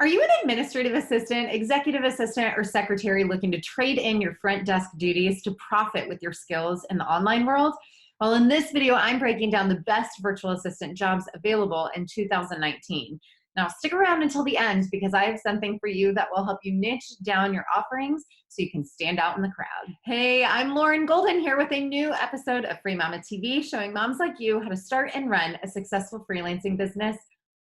Are you an administrative assistant, executive assistant, or secretary looking to trade in your front desk duties to profit with your skills in the online world? Well, in this video, I'm breaking down the best virtual assistant jobs available in 2019. Now, stick around until the end because I have something for you that will help you niche down your offerings so you can stand out in the crowd. Hey, I'm Lauren Golden here with a new episode of Free Mama TV, showing moms like you how to start and run a successful freelancing business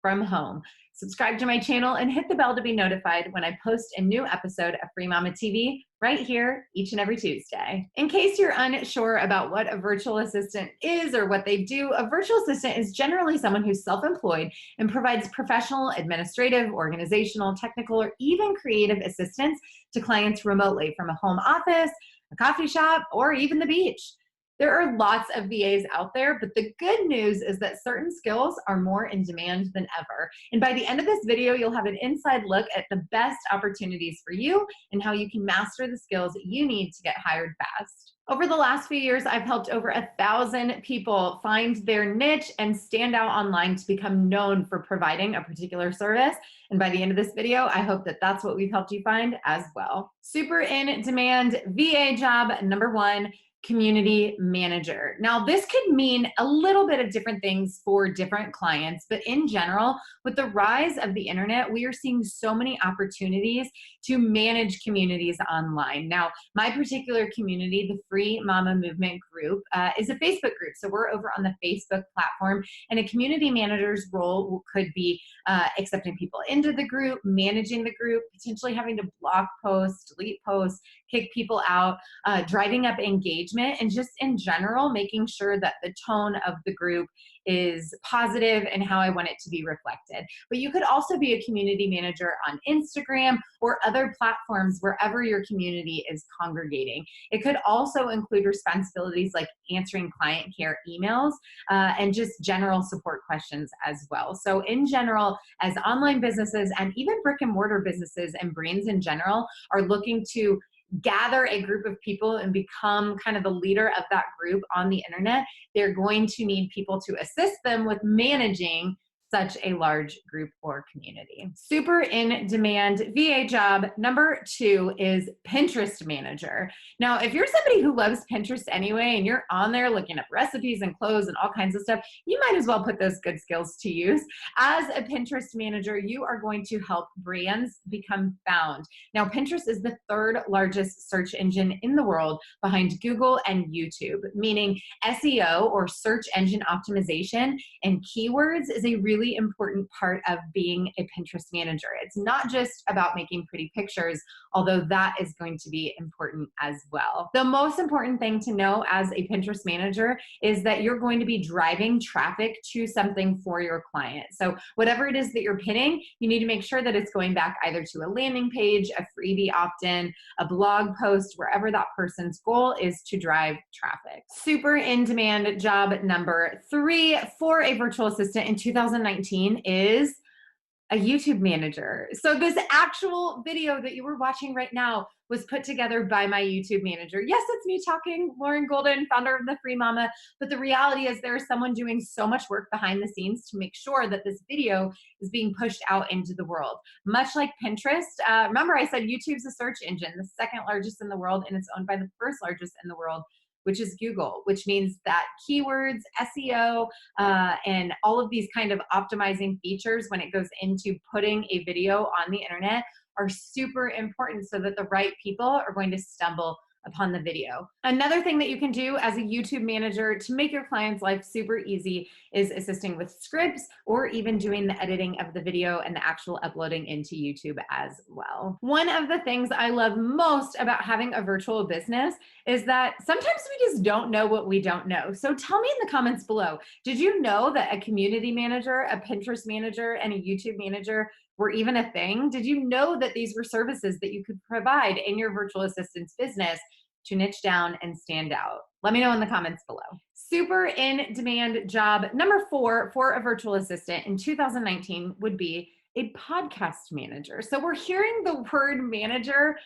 from home. Subscribe to my channel and hit the bell to be notified when I post a new episode of Free Mama TV right here each and every Tuesday. In case you're unsure about what a virtual assistant is or what they do, a virtual assistant is generally someone who's self-employed and provides professional, administrative, organizational, technical, or even creative assistance to clients remotely from a home office, a coffee shop, or even the beach. There are lots of VAs out there, but the good news is that certain skills are more in demand than ever. And by the end of this video, you'll have an inside look at the best opportunities for you and how you can master the skills you need to get hired fast. Over the last few years, I've helped over 1,000 people find their niche and stand out online to become known for providing a particular service. And by the end of this video, I hope that that's what we've helped you find as well. Super in demand VA job number one, community manager. Now, this could mean a little bit of different things for different clients, but in general, with the rise of the internet, we are seeing so many opportunities to manage communities online. Now, my particular community, the Free Mama Movement group, is a Facebook group. So we're over on the Facebook platform, and a community manager's role could be accepting people into the group, managing the group, potentially having to block posts, delete posts, kick people out, driving up engagement, and just in general, making sure that the tone of the group is positive and how I want it to be reflected. But you could also be a community manager on Instagram or other platforms wherever your community is congregating. It could also include responsibilities like answering client care emails and just general support questions as well. So in general, as online businesses and even brick and mortar businesses and brands in general are looking to gather a group of people and become kind of the leader of that group on the internet, they're going to need people to assist them with managing such a large group or community. Super in demand VA job number two is Pinterest manager. Now, if you're somebody who loves Pinterest anyway, and you're on there looking up recipes and clothes and all kinds of stuff, you might as well put those good skills to use. As a Pinterest manager, you are going to help brands become found. Now, Pinterest is the third largest search engine in the world behind Google and YouTube, meaning SEO or search engine optimization and keywords is a really important part of being a Pinterest manager. It's not just about making pretty pictures, although that is going to be important as well. The most important thing to know as a Pinterest manager is that you're going to be driving traffic to something for your client. So whatever it is that you're pinning, you need to make sure that it's going back either to a landing page, a freebie opt-in, a blog post, wherever that person's goal is to drive traffic. Super in demand job number three for a virtual assistant in 2019 is a YouTube manager. So this actual video that you were watching right now was put together by my YouTube manager. Yes, it's me talking, Lauren Golden, founder of the Free Mama, but the reality is there's someone doing so much work behind the scenes to make sure that this video is being pushed out into the world. Much like Pinterest, remember I said YouTube's a search engine, the second largest in the world, and it's owned by the first largest in the world, which is Google, which means that keywords, SEO, and all of these kind of optimizing features when it goes into putting a video on the internet are super important so that the right people are going to stumble upon the video. Another thing that you can do as a YouTube manager to make your client's life super easy is assisting with scripts or even doing the editing of the video and the actual uploading into YouTube as well. One of the things I love most about having a virtual business is that sometimes we just don't know what we don't know. So tell me in the comments below, did you know that a community manager, a Pinterest manager, and a YouTube manager were even a thing? Did you know that these were services that you could provide in your virtual assistance business to niche down and stand out? Let me know in the comments below. Super in demand job number four for a virtual assistant in 2019 would be a podcast manager. So we're hearing the word manager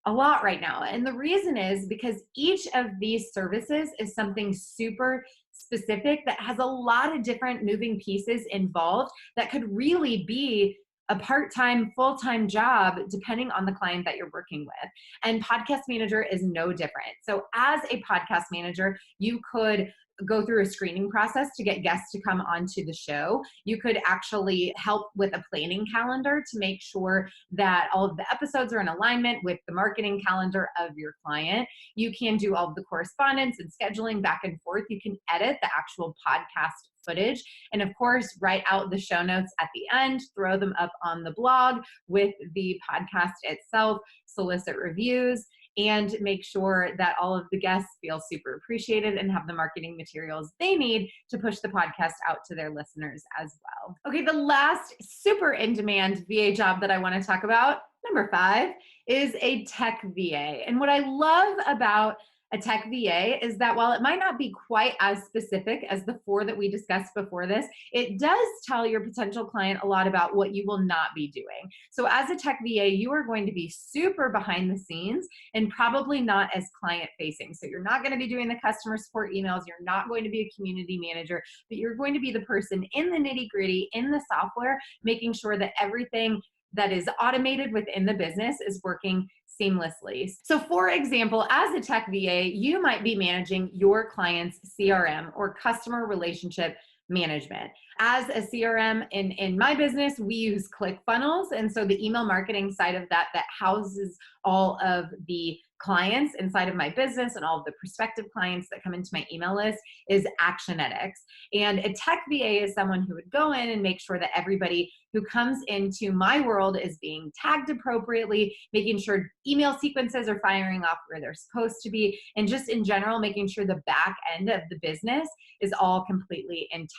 a lot right now. And the reason is because each of these services is something super specific that has a lot of different moving pieces involved that could really be a part-time, full-time job, depending on the client that you're working with. And podcast manager is no different. So as a podcast manager, you could go through a screening process to get guests to come onto the show. You could actually help with a planning calendar to make sure that all of the episodes are in alignment with the marketing calendar of your client. You can do all of the correspondence and scheduling back and forth. You can edit the actual podcast footage, and of course, write out the show notes at the end, throw them up on the blog with the podcast itself, solicit reviews, and make sure that all of the guests feel super appreciated and have the marketing materials they need to push the podcast out to their listeners as well. Okay, the last super in-demand VA job that I want to talk about, number 5, is a tech VA. And what I love about a tech VA is that while it might not be quite as specific as the 4 that we discussed before this, it does tell your potential client a lot about what you will not be doing. So as a tech VA, you are going to be super behind the scenes and probably not as client facing. So you're not going to be doing the customer support emails. You're not going to be a community manager, but you're going to be the person in the nitty gritty in the software, making sure that everything that is automated within the business is working seamlessly. So for example, as a tech VA, you might be managing your client's CRM or customer relationship management. As a CRM in my business, we use ClickFunnels. And so the email marketing side of that houses all of the clients inside of my business and all of the prospective clients that come into my email list is Actionetics. And a tech VA is someone who would go in and make sure that everybody who comes into my world is being tagged appropriately, making sure email sequences are firing off where they're supposed to be, and just in general, making sure the back end of the business is all completely intact.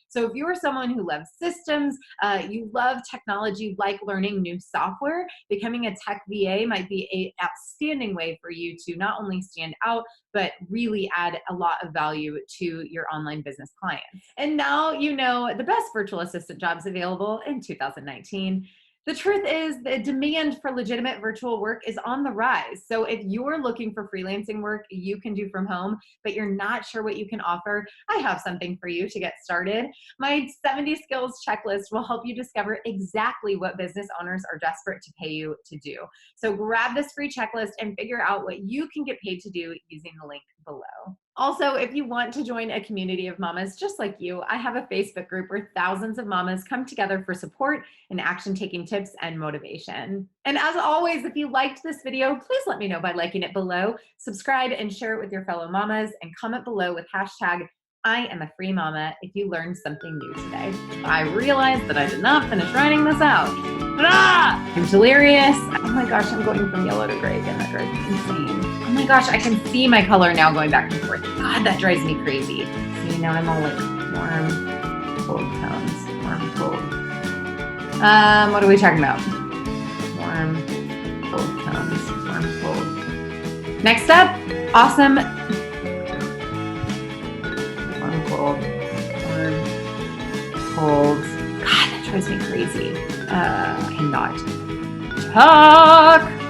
So if you are someone who loves systems, you love technology, like learning new software, becoming a tech VA might be an outstanding way for you to not only stand out, but really add a lot of value to your online business clients. And now you know the best virtual assistant jobs available in 2019. The truth is the demand for legitimate virtual work is on the rise. So if you're looking for freelancing work you can do from home, but you're not sure what you can offer, I have something for you to get started. My 70 skills checklist will help you discover exactly what business owners are desperate to pay you to do. So grab this free checklist and figure out what you can get paid to do using the link below. Also, if you want to join a community of mamas just like you, I have a Facebook group where thousands of mamas come together for support and action-taking tips and motivation. And as always, if you liked this video, please let me know by liking it below, subscribe and share it with your fellow mamas, and comment below with hashtag I am a free mama if you learned something new today. I realized that I did not finish writing this out. I'm delirious. Oh my gosh, I'm going from yellow to gray again. That drives me insane. Oh my gosh, I can see my color now going back and forth. God, that drives me crazy. See, now I'm all like warm, cold tones. Warm, cold. What are we talking about? Warm, cold tones. Warm, cold. Next up, awesome. Warm, cold. Warm, cold. God, that drives me crazy. Cannot talk.